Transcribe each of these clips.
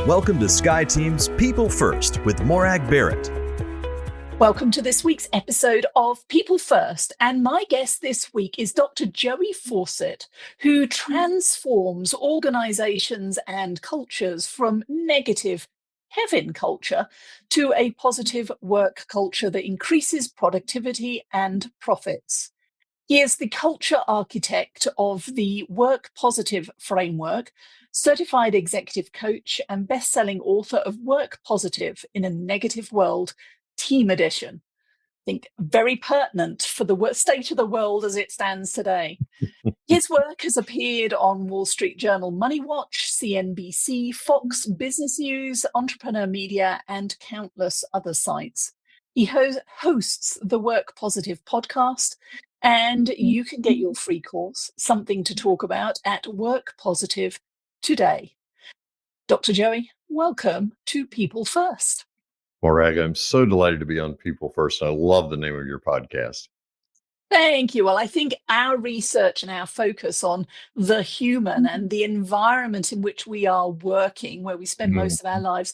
Welcome to Sky Team's People First with Morag Barrett. Welcome to this week's episode of People First. And my guest this week is Dr. Joey Faucette, who transforms organizations and cultures from negative Kevin culture to a positive work culture that increases productivity and profits. He is the culture architect of the Work Positive framework, certified executive coach, and best-selling author of Work Positive in a Negative World, Team Edition. I think very pertinent for the state of the world as it stands today. His work has appeared on Wall Street Journal Money Watch, CNBC, Fox Business News, Entrepreneur Media, and countless other sites. He hosts the Work Positive podcast, and you can get your free course, Something to Talk About, at Work Positive today. Dr. Joey, welcome to People First. Morag, I'm so delighted to be on People First. I love the name of your podcast. Thank you. Well, I think our research and our focus on the human and the environment in which we are working, where we spend most of our lives,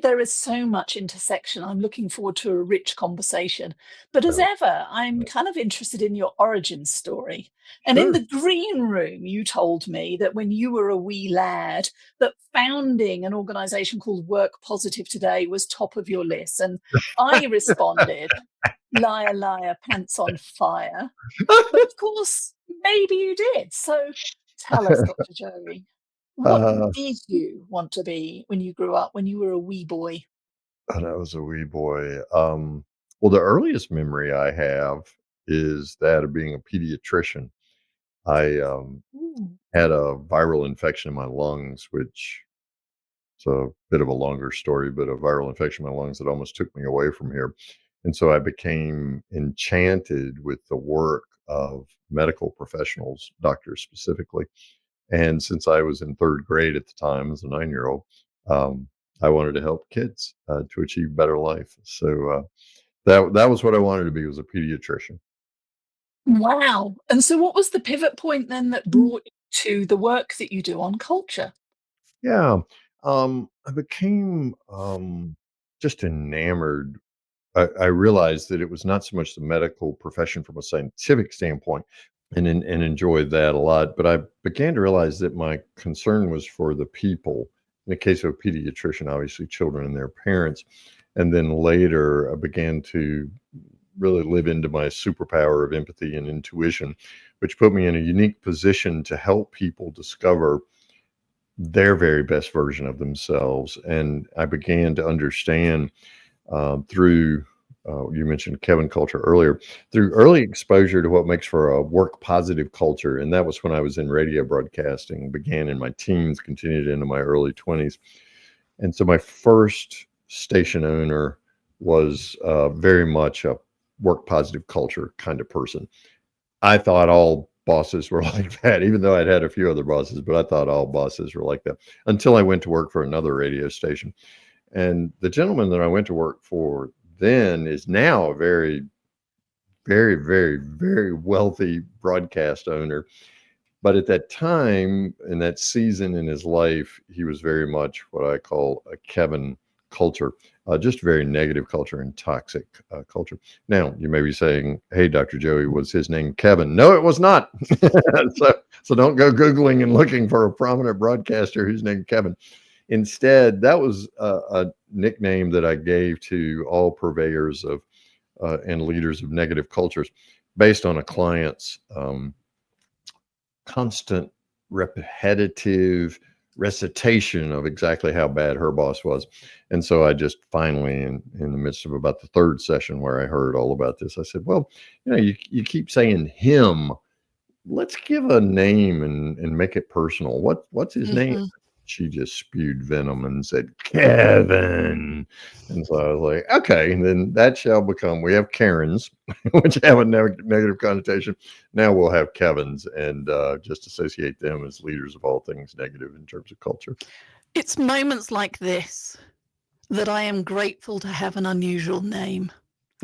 there is so much intersection. I'm looking forward to a rich conversation. But as ever, I'm kind of interested in your origin story. And in the green room, you told me that when you were a wee lad, that founding an organization called Work Positive Today was top of your list. And I responded, liar, liar, pants on fire. But of course, maybe you did. So tell us, Dr. Joey, what did you want to be when you grew up, when you were a wee boy? When I was a wee boy. Well, the earliest memory I have is that of being a pediatrician. I had a viral infection in my lungs, which is a bit of a longer story, but a viral infection in my lungs that almost took me away from here. And so I became enchanted with the work of medical professionals, doctors specifically. And since I was in third grade at the time as a 9-year-old, I wanted to help kids to achieve better life. So that was what I wanted to be, was a pediatrician. Wow. And so what was the pivot point then that brought you to the work that you do on culture? Yeah, I became just enamored. I realized that it was not so much the medical profession from a scientific standpoint, and enjoyed that a lot. But I began to realize that my concern was for the people. In the case of a pediatrician, obviously children and their parents. And then later, I began to really live into my superpower of empathy and intuition, which put me in a unique position to help people discover their very best version of themselves. And I began to understand through you mentioned Kevin culture earlier, through early exposure to what makes for a work positive culture. And that was when I was in radio broadcasting, began in my teens, continued into my early 20s. And so my first station owner was very much a work positive culture kind of person. I thought all bosses were like that, even though I'd had a few other bosses, but I thought all bosses were like that until I went to work for another radio station. And the gentleman that I went to work for then is now a very, very, very, very wealthy broadcast owner. But at that time, in that season in his life, he was very much what I call a Kevin culture, just very negative culture and toxic culture. Now, you may be saying, hey, Dr. Joey, was his name Kevin? No, it was not. So don't go Googling and looking for a prominent broadcaster who's named Kevin. Instead, that was a nickname that I gave to all purveyors of and leaders of negative cultures based on a client's constant repetitive recitation of exactly how bad her boss was. And so I just finally, in the midst of about the third session where I heard all about this, I said, well, you keep saying him. Let's give a name and make it personal. What's his name? She just spewed venom and said, Kevin. And so I was like, okay, and then that shall become, we have Karens, which have a negative connotation. Now we'll have Kevins and just associate them as leaders of all things negative in terms of culture. It's moments like this that I am grateful to have an unusual name.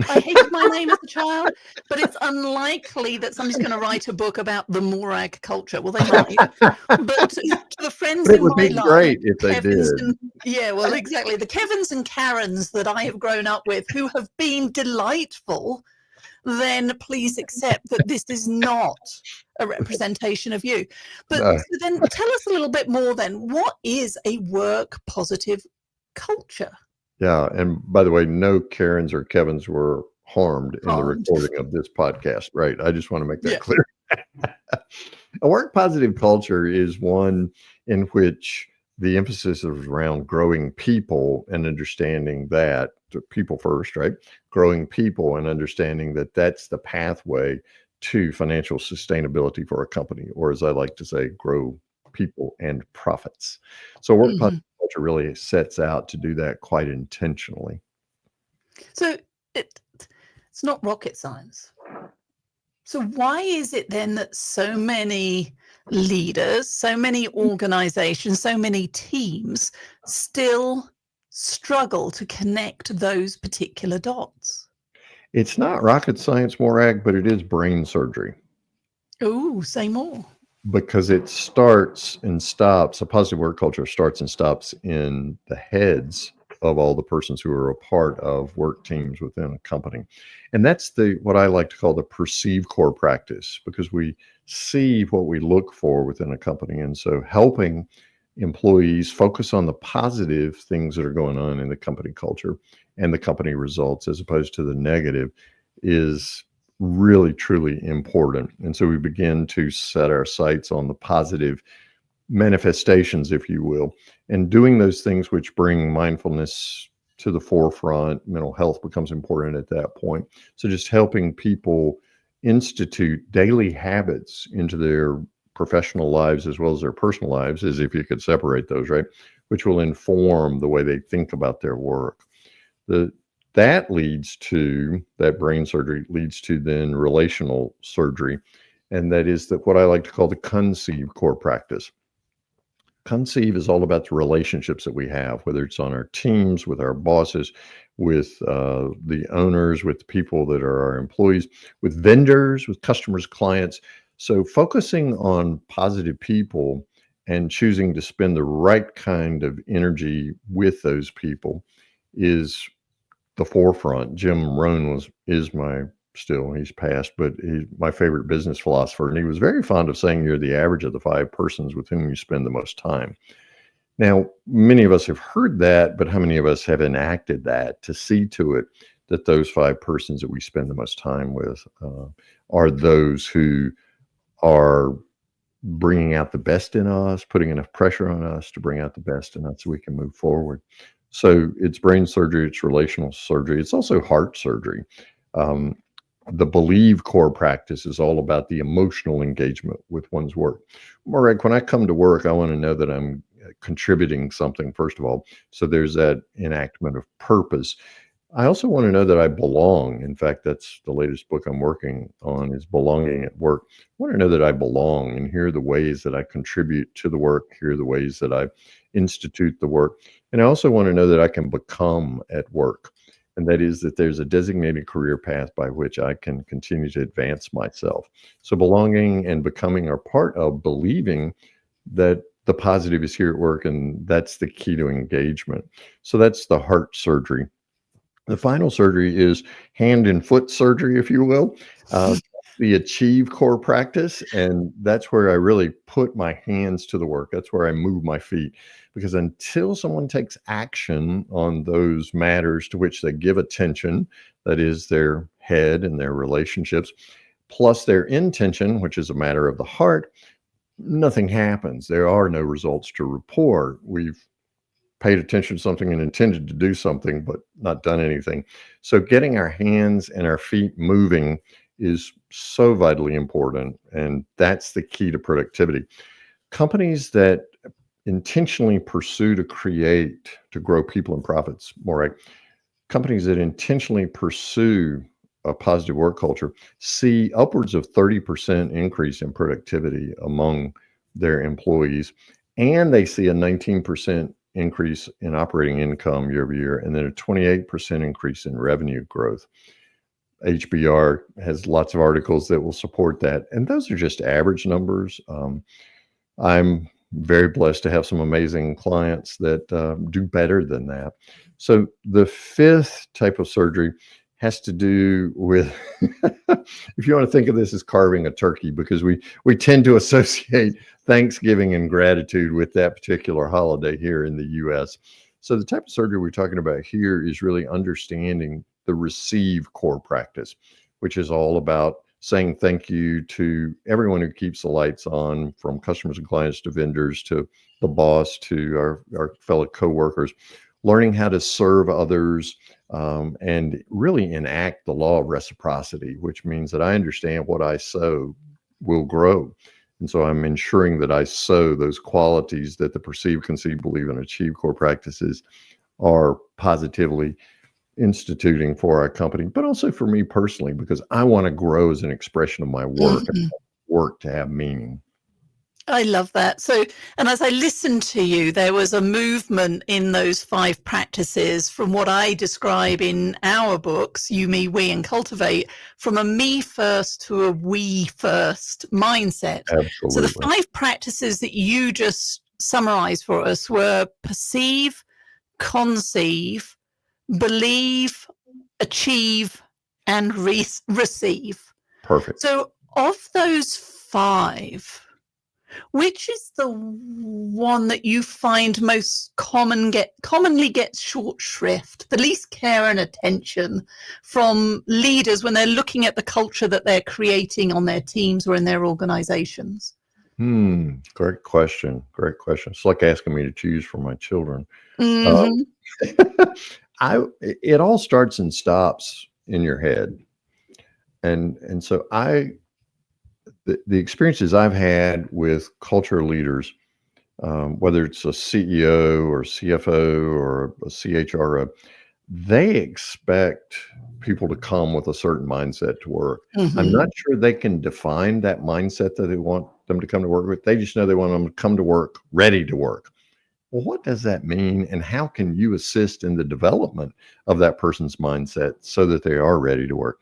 I hated my name as a child, but it's unlikely that somebody's going to write a book about the Morag culture. Well, they might, but to the friends It in would my be life, great if they Kevin's did. Yeah, well, exactly. The Kevins and Karens that I have grown up with who have been delightful, then please accept that this is not a representation of you. But No. so then tell us a little bit more then. What is a work positive culture? Yeah. And by the way, no Karens or Kevins were harmed in the Harmed. recording of this podcast, right? I just want to make that Yeah. clear. A work positive culture is one in which the emphasis is around growing people and understanding that people first, right? Growing people and understanding that that's the pathway to financial sustainability for a company, or as I like to say, grow people and profits. So work positive culture really sets out to do that quite intentionally. So it's not rocket science. So why is it then that so many leaders, so many organizations, so many teams still struggle to connect those particular dots? It's not rocket science, Morag, but it is brain surgery. Oh, say more. Because it starts and stops, a positive work culture starts and stops in the heads of all the persons who are a part of work teams within a company. And that's what I like to call the perceive core practice, because we see what we look for within a company. And so helping employees focus on the positive things that are going on in the company culture and the company results as opposed to the negative is really, truly important. And so we begin to set our sights on the positive manifestations, if you will, and doing those things which bring mindfulness to the forefront. Mental health becomes important at that point. So just helping people institute daily habits into their professional lives as well as their personal lives, as if you could separate those, right? Which will inform the way they think about their work. That brain surgery leads to then relational surgery. And that is what I like to call the conceive core practice. Conceive is all about the relationships that we have, whether it's on our teams, with our bosses, with the owners, with the people that are our employees, with vendors, with customers, clients. So focusing on positive people and choosing to spend the right kind of energy with those people is the forefront. Jim Rohn he's passed, but he's my favorite business philosopher. And he was very fond of saying you're the average of the 5 persons with whom you spend the most time. Now, many of us have heard that, but how many of us have enacted that to see to it that those 5 persons that we spend the most time with are those who are bringing out the best in us, putting enough pressure on us to bring out the best in us so we can move forward. So it's brain surgery, it's relational surgery, it's also heart surgery. The believe core practice is all about the emotional engagement with one's work. Marek, when I come to work, I want to know that I'm contributing something, first of all. So there's that enactment of purpose. I also want to know that I belong. In fact, that's the latest book I'm working on, is Belonging at Work. I want to know that I belong, and here are the ways that I contribute to the work. Here are the ways that I institute the work. And I also want to know that I can become at work. And that is that there's a designated career path by which I can continue to advance myself. So belonging and becoming are part of believing that the positive is here at work, and that's the key to engagement. So that's the heart surgery. The final surgery is hand and foot surgery, if you will, the achieve core practice. And that's where I really put my hands to the work. That's where I move my feet. Because until someone takes action on those matters to which they give attention, that is their head and their relationships, plus their intention, which is a matter of the heart, nothing happens. There are no results to report. We've paid attention to something and intended to do something, but not done anything. So getting our hands and our feet moving is so vitally important. And that's the key to productivity. Companies that intentionally pursue to grow people and profits, more like companies that intentionally pursue a positive work culture see upwards of 30% increase in productivity among their employees. And they see a 19% increase in operating income year over year, and then a 28% increase in revenue growth. HBR has lots of articles that will support that. And those are just average numbers. I'm very blessed to have some amazing clients that do better than that. So the fifth type of surgery has to do with, if you want to think of this as carving a turkey, because we tend to associate Thanksgiving and gratitude with that particular holiday here in the U.S. So the type of surgery we're talking about here is really understanding the receive core practice, which is all about saying thank you to everyone who keeps the lights on, from customers and clients to vendors to the boss to our fellow coworkers, learning how to serve others, and really enact the law of reciprocity, which means that I understand what I sow will grow. And so I'm ensuring that I sow those qualities that the perceive, conceive, believe, and achieve core practices are positively instituting for our company, but also for me personally, because I want to grow as an expression of my work and work to have meaning. I love that. So, and as I listened to you, there was a movement in those 5 practices from what I describe in our books, You, Me, We, and Cultivate, from a me first to a we first mindset. Absolutely. So the 5 practices that you just summarized for us were perceive, conceive, believe, achieve, and receive. Perfect. So of those 5, which is the one that you find most commonly gets short shrift, the least care and attention from leaders when they're looking at the culture that they're creating on their teams or in their organizations? Great question. Great question. It's like asking me to choose for my children. Mm-hmm. It all starts and stops in your head. And so the experiences I've had with culture leaders, whether it's a CEO or CFO or a CHRO, they expect people to come with a certain mindset to work. I'm not sure they can define that mindset that they want them to come to work with. They just know they want them to come to work ready to work. Well, what does that mean? And how can you assist in the development of that person's mindset so that they are ready to work?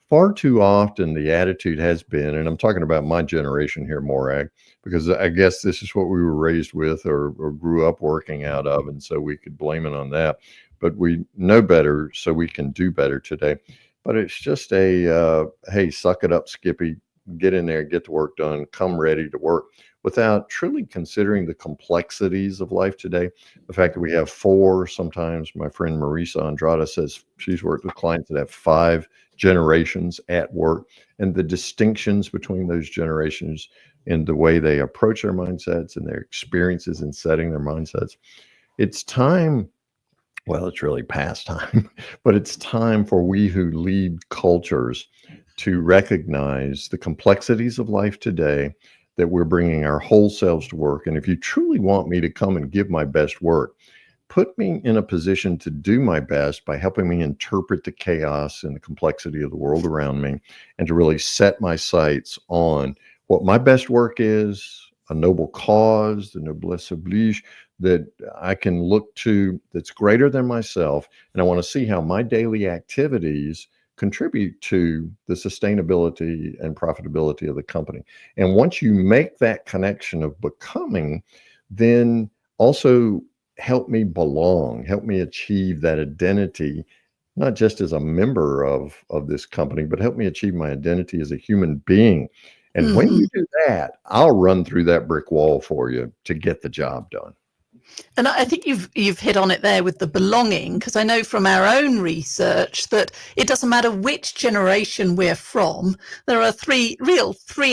Far too often, the attitude has been, and I'm talking about my generation here, Morag, because I guess this is what we were raised with or grew up working out of, and so we could blame it on that. But we know better, so we can do better today. But it's just hey, suck it up, Skippy, get in there, get the work done, come ready to work, without truly considering the complexities of life today. The fact that we have 4, sometimes my friend Marisa Andrada says she's worked with clients that have 5 generations at work, and the distinctions between those generations in the way they approach their mindsets and their experiences in setting their mindsets. It's time. Well, it's really past time, but it's time for we who lead cultures to recognize the complexities of life today, that we're bringing our whole selves to work. And if you truly want me to come and give my best work, put me in a position to do my best by helping me interpret the chaos and the complexity of the world around me, and to really set my sights on what my best work is, a noble cause, the noblesse oblige, that I can look to, that's greater than myself. And I want to see how my daily activities contribute to the sustainability and profitability of the company. And once you make that connection of becoming, then also help me belong, help me achieve that identity, not just as a member of this company, but help me achieve my identity as a human being. And when you do that, I'll run through that brick wall for you to get the job done. And I think you've hit on it there with the belonging, because I know from our own research that it doesn't matter which generation we're from, there are three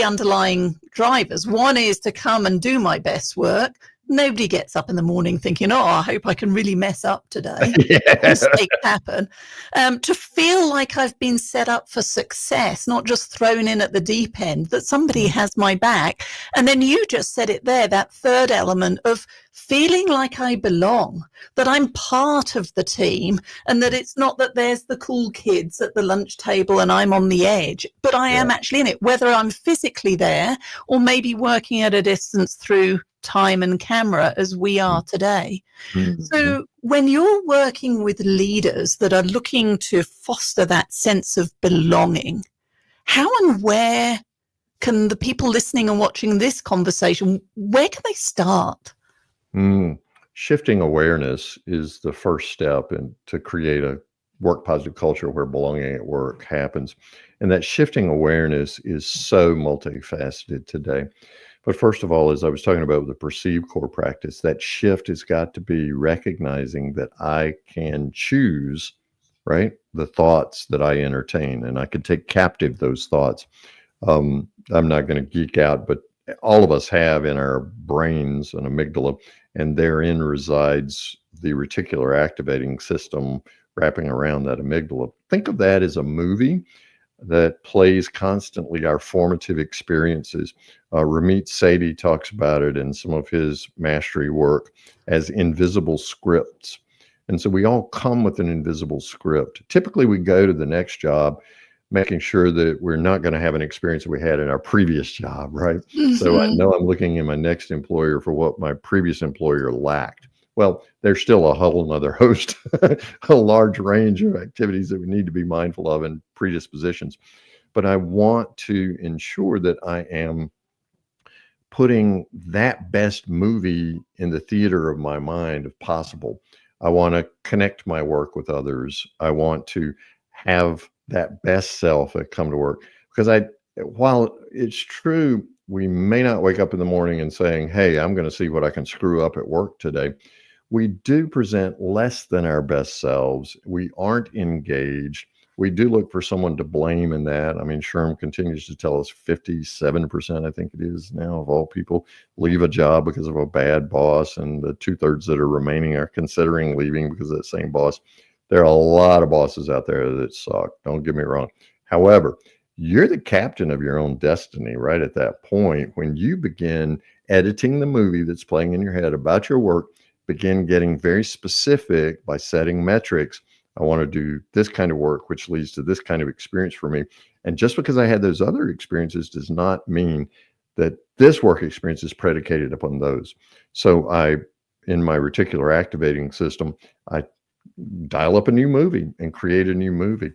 underlying drivers. One is to come and do my best work. Nobody gets up in the morning thinking, oh, I hope I can really mess up today. Mistakes happen. To feel like I've been set up for success, not just thrown in at the deep end, that somebody has my back. And then you just said it there, that third element of feeling like I belong, that I'm part of the team, and that it's not that there's the cool kids at the lunch table and I'm on the edge, but I am actually in it, whether I'm physically there or maybe working at a distance through time and camera as we are today. So when you're working with leaders that are looking to foster that sense of belonging, how and where can the people listening and watching this conversation, where can they start? Shifting awareness is the first step to create a work positive culture where belonging at work happens. And that shifting awareness is so multifaceted today. But first of all, as I was talking about with the perceived core practice, that shift has got to be recognizing that I can choose, right, the thoughts that I entertain, and I can take captive those thoughts. I'm not going to geek out, but all of us have in our brains an amygdala, and therein resides the reticular activating system wrapping around that amygdala. Think of that as a movie that plays constantly our formative experiences. Ramit Sethi talks about it in some of his mastery work as invisible scripts. And so we all come with an invisible script. Typically, we go to the next job making sure that we're not going to have an experience that we had in our previous job, right? Mm-hmm. So I know I'm looking in my next employer for what my previous employer lacked. Well, there's still a whole nother host, a large range of activities that we need to be mindful of and predispositions. But I want to ensure that I am putting that best movie in the theater of my mind if possible. I want to connect my work with others. I want to have that best self that come to work. Because while it's true, we may not wake up in the morning and saying, hey, I'm going to see what I can screw up at work today. We do present less than our best selves. We aren't engaged. We do look for someone to blame in that. I mean, Sherm continues to tell us 57%, I think it is now, of all people leave a job because of a bad boss. And the 2/3 that are remaining are considering leaving because of that same boss. There are a lot of bosses out there that suck. Don't get me wrong. However, you're the captain of your own destiny right at that point when you begin editing the movie that's playing in your head about your work, begin getting very specific by setting metrics. I want to do this kind of work, which leads to this kind of experience for me. And just because I had those other experiences does not mean that this work experience is predicated upon those. So in my reticular activating system, I dial up a new movie and create a new movie.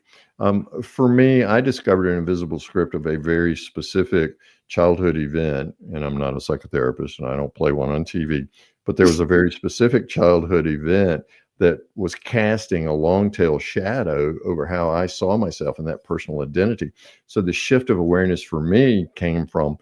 For me, I discovered an invisible script of a very specific childhood event, and I'm not a psychotherapist and I don't play one on TV, but there was a very specific childhood event that was casting a long tail shadow over how I saw myself and that personal identity. So the shift of awareness for me came from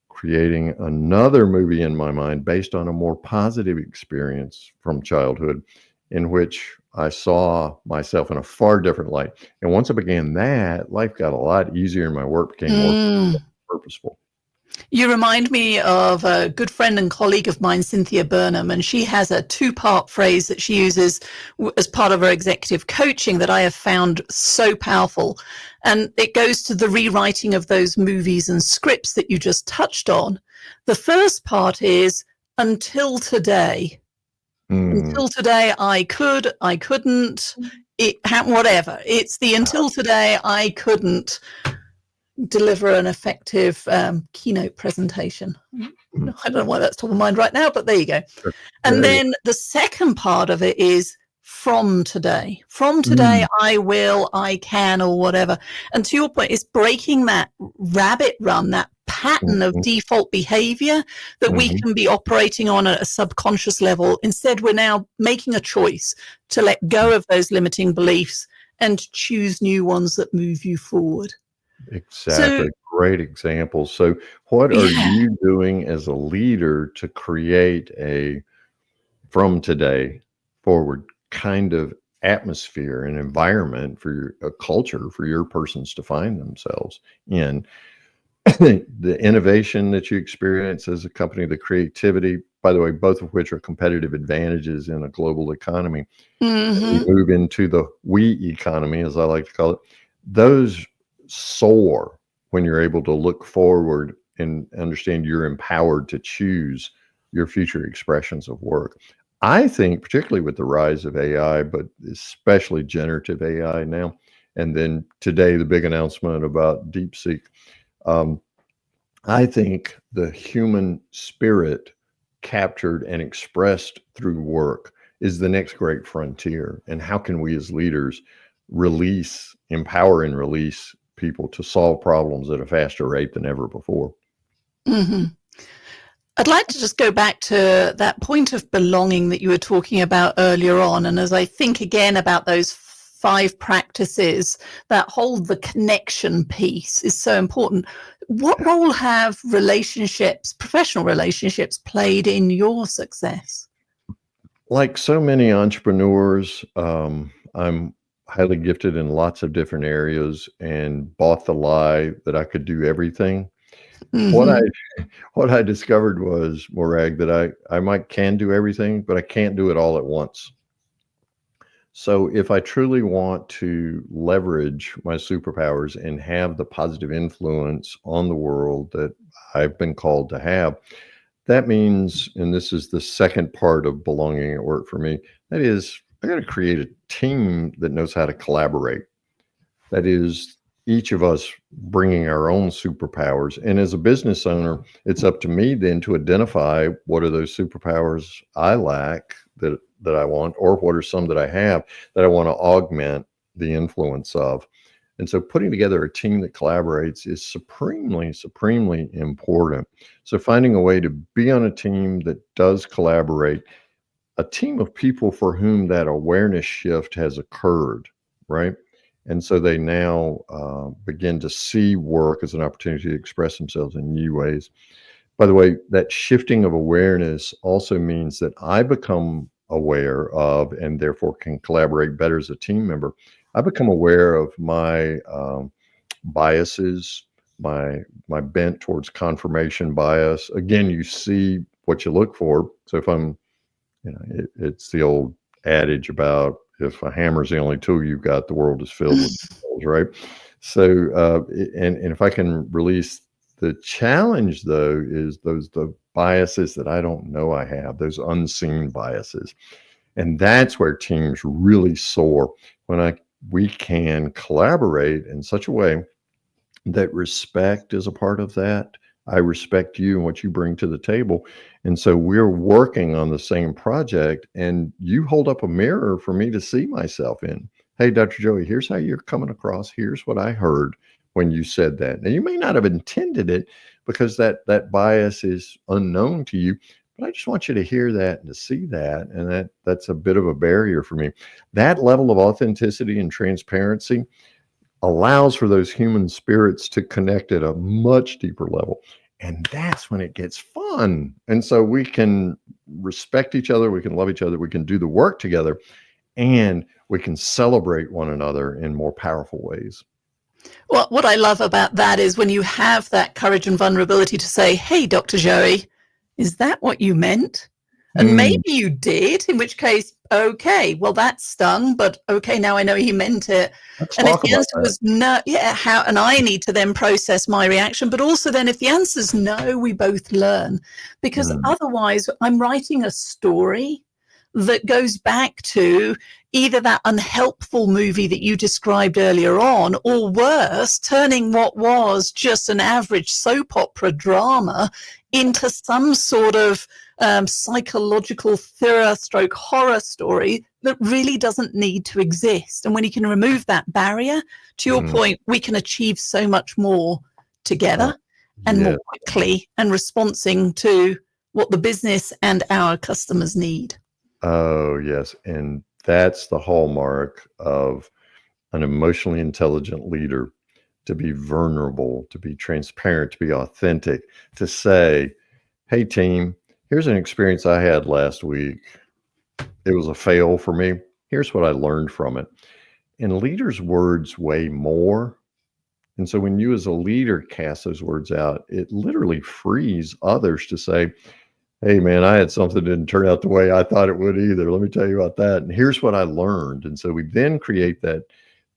creating another movie in my mind based on a more positive experience from childhood in which I saw myself in a far different light. And once I began that, life got a lot easier and my work became more purposeful. You remind me of a good friend and colleague of mine, Cynthia Burnham, and she has a 2-part phrase that she uses as part of her executive coaching that I have found so powerful. And it goes to the rewriting of those movies and scripts that you just touched on. The first part is until today. Until today, I could, I couldn't, whatever. It's the until today, I couldn't deliver an effective keynote presentation. I don't know why that's top of mind right now, but there you go. Sure. And then the second part of it is from today. From today, I will, I can, or whatever. And to your point, it's breaking that rabbit run, that pattern of default behavior that we can be operating on at a subconscious level. Instead, we're now making a choice to let go of those limiting beliefs and choose new ones that move you forward. Exactly. Great example. So what are you doing as a leader to create a from today forward kind of atmosphere and environment for a culture for your persons to find themselves in? The innovation that you experience as a company, the creativity, by the way, both of which are competitive advantages in a global economy. We move into the we economy, as I like to call it. Those soar when you're able to look forward and understand you're empowered to choose your future expressions of work. I think, particularly with the rise of AI, but especially generative AI now, and then today, the big announcement about DeepSeek, I think the human spirit captured and expressed through work is the next great frontier. And how can we as leaders empower and release people to solve problems at a faster rate than ever before. Mm-hmm. I'd like to just go back to that point of belonging that you were talking about earlier on. And as I think again about those 5 practices that hold the connection piece is so important. What role have relationships, professional relationships, played in your success? Like so many entrepreneurs, I'm highly gifted in lots of different areas and bought the lie that I could do everything. What Mm-hmm. what I discovered was, Morag, that I can do everything, but I can't do it all at once. So if I truly want to leverage my superpowers and have the positive influence on the world that I've been called to have, that means, and this is the second part of belonging at work for me, that is, I got to create a team that knows how to collaborate. That is, each of us bringing our own superpowers. And as a business owner, it's up to me then to identify what are those superpowers I lack that I want, or what are some that I have that I want to augment the influence of. And so putting together a team that collaborates is supremely, supremely important. So finding a way to be on a team that does collaborate, a team of people for whom that awareness shift has occurred, right? And so they now begin to see work as an opportunity to express themselves in new ways. By the way, that shifting of awareness also means that I become aware of, and therefore can collaborate better as a team member. I become aware of my biases, my bent towards confirmation bias. Again, you see what you look for. So if I'm, it's the old adage about if a hammer's the only tool you've got, the world is filled with tools, right? So, and if I can release the challenge, though, is the biases that I don't know I have, those unseen biases. And that's where teams really soar, when we can collaborate in such a way that respect is a part of that. I respect you and what you bring to the table. And so we're working on the same project, and you hold up a mirror for me to see myself in. Hey, Dr. Joey, here's how you're coming across. Here's what I heard when you said that. Now, you may not have intended it because that bias is unknown to you, but I just want you to hear that and to see that. And that's a bit of a barrier for me. That level of authenticity and transparency allows for those human spirits to connect at a much deeper level. And that's when it gets fun. And so we can respect each other, we can love each other, we can do the work together, and we can celebrate one another in more powerful ways. Well, what I love about that is when you have that courage and vulnerability to say, hey, Dr. Joey, is that what you meant? And maybe you did, in which case, okay, well, that stung, but okay, now I know he meant it. Let's And if talk the about answer that. was no, and I need to then process my reaction, but also then if the answer is no, we both learn. Because otherwise, I'm writing a story that goes back to either that unhelpful movie that you described earlier on, or worse, turning what was just an average soap opera drama into some sort of psychological thriller/horror story that really doesn't need to exist. And when you can remove that barrier, to your point, we can achieve so much more together and more quickly, and responding to what the business and our customers need. Oh, yes. And that's the hallmark of an emotionally intelligent leader: to be vulnerable, to be transparent, to be authentic, to say, hey, team, here's an experience I had last week. It was a fail for me. Here's what I learned from it. And leaders' words weigh more. And so when you as a leader cast those words out, it literally frees others to say, hey, man, I had something that didn't turn out the way I thought it would either. Let me tell you about that. And here's what I learned. And so we then create that,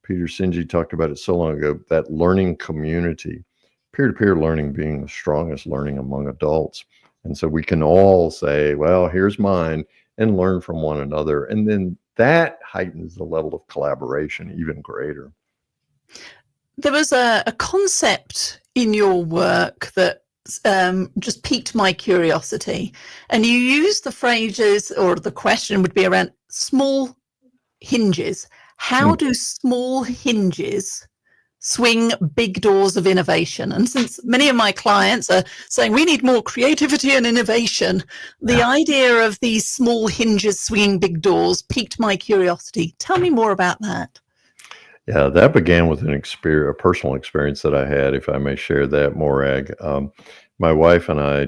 Peter Sinji talked about it so long ago, that learning community, peer-to-peer learning being the strongest learning among adults. And so we can all say, well, here's mine, and learn from one another. And then that heightens the level of collaboration even greater. There was a concept in your work that just piqued my curiosity. And you used the phrases, or the question would be around small hinges. How do small hinges swing big doors of innovation. And since many of my clients are saying we need more creativity and innovation, the idea of these small hinges swinging big doors piqued my curiosity. Tell me more about that. Yeah, that began with a personal experience that I had, if I may share that, Morag. My wife and I,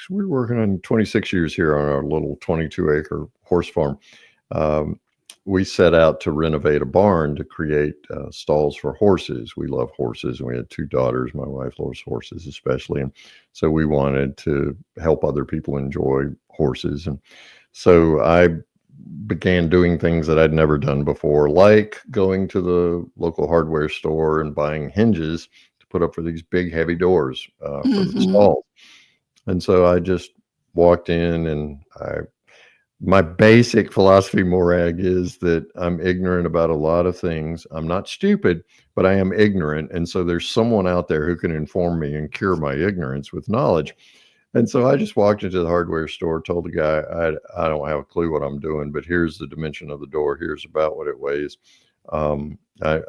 we're working on 26 years here on our little 22-acre horse farm. We set out to renovate a barn to create stalls for horses. We love horses, and we had 2 daughters. My wife loves horses especially, and so we wanted to help other people enjoy horses. And so I began doing things that I'd never done before, like going to the local hardware store and buying hinges to put up for these big, heavy doors for the stall. And so I just walked in, and my basic philosophy, Morag, is that I'm ignorant about a lot of things. I'm not stupid, but I am ignorant. And so there's someone out there who can inform me and cure my ignorance with knowledge. And so I just walked into the hardware store, told the guy, I don't have a clue what I'm doing, but here's the dimension of the door. Here's about what it weighs. I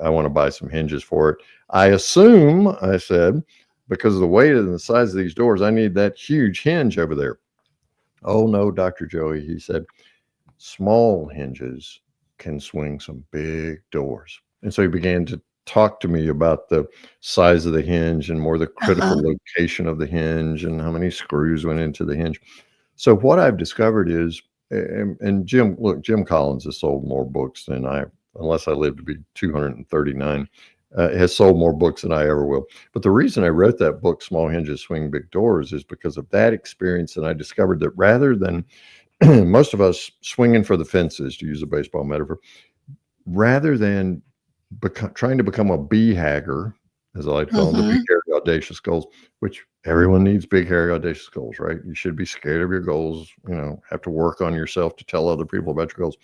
want to buy some hinges for it. I assume, I said, because of the weight and the size of these doors, I need that huge hinge over there. Oh, no, Dr. Joey, he said, small hinges can swing some big doors. And so he began to talk to me about the size of the hinge and more the critical location of the hinge and how many screws went into the hinge. So what I've discovered is, and Jim Collins has sold more books than unless I live to be 239, has sold more books than I ever will. But the reason I wrote that book, Small Hinges Swing Big Doors, is because of that experience. And I discovered that rather than most of us swinging for the fences, to use a baseball metaphor, rather than trying to become a bee-hagger, as I like to call them, the big, hairy, audacious goals, which everyone needs big, hairy, audacious goals, right? You should be scared of your goals, have to work on yourself to tell other people about your goals.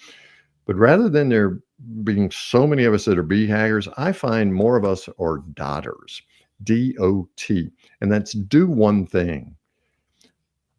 But rather than there being so many of us that are bee-haggers, I find more of us are dotters, D-O-T, and that's do one thing.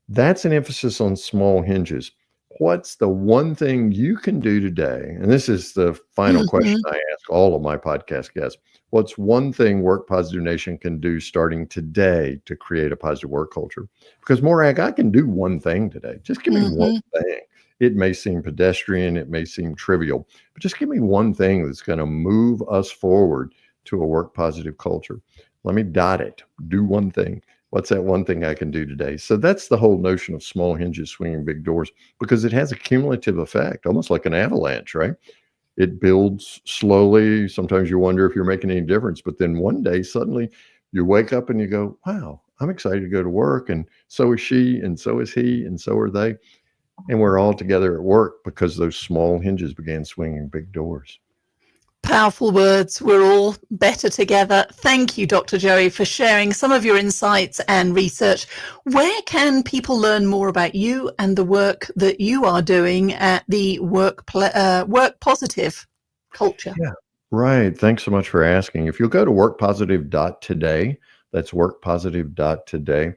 That's an emphasis on small hinges. What's the one thing you can do today? And this is the final question I ask all of my podcast guests. What's one thing Work Positive Nation can do starting today to create a positive work culture? Because Morag, I can do one thing today. Just give me one thing. It may seem pedestrian, it may seem trivial, but just give me one thing that's going to move us forward to a work positive culture. Let me dot it. Do one thing. What's that one thing I can do today? So that's the whole notion of small hinges swinging big doors, because it has a cumulative effect, almost like an avalanche, right? It builds slowly. Sometimes you wonder if you're making any difference, but then one day suddenly you wake up and you go, wow, I'm excited to go to work. And so is she, and so is he, and so are they. And we're all together at work because those small hinges began swinging big doors. Powerful words. We're all better together. Thank you, Dr. Joey, for sharing some of your insights and research. Where can people learn more about you and the work that you are doing at the work positive culture? Yeah, right. Thanks so much for asking. If you'll go to workpositive.today, that's workpositive.today,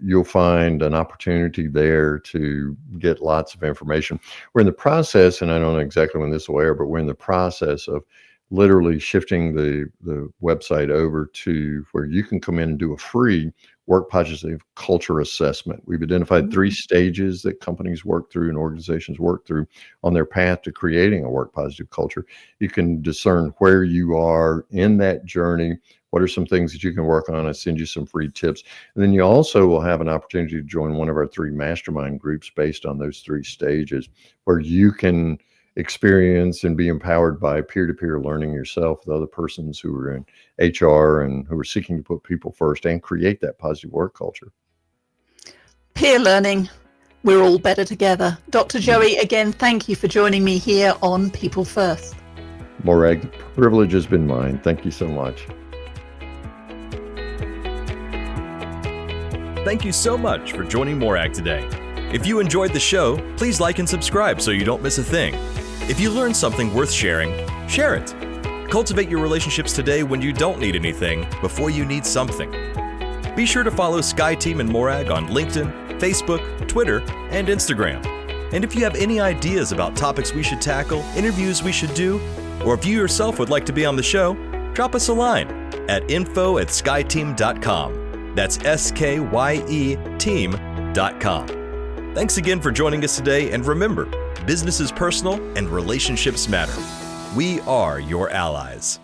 you'll find an opportunity there to get lots of information. We're in the process, and I don't know exactly when this will air, but we're in the process of literally shifting the website over to where you can come in and do a free work positive culture assessment. We've identified 3 stages that companies work through and organizations work through on their path to creating a work positive culture. You can discern where you are in that journey. What are some things that you can work on? I send you some free tips. And then you also will have an opportunity to join one of our 3 mastermind groups based on those 3 stages, where you can experience and be empowered by peer-to-peer learning yourself with other persons who are in HR and who are seeking to put people first and create that positive work culture. Peer learning. We're all better together. Dr. Joey, again, thank you for joining me here on People First. Morag, the privilege has been mine. Thank you so much. Thank you so much for joining Morag today. If you enjoyed the show, please like and subscribe so you don't miss a thing. If you learned something worth sharing, share it. Cultivate your relationships today when you don't need anything before you need something. Be sure to follow Sky Team and Morag on LinkedIn, Facebook, Twitter, and Instagram. And if you have any ideas about topics we should tackle, interviews we should do, Or if you yourself would like to be on the show, drop us a line at info@skyeteam.com. That's SKYE team.com. Thanks again for joining us today, and remember, business is personal and relationships matter. We are your allies.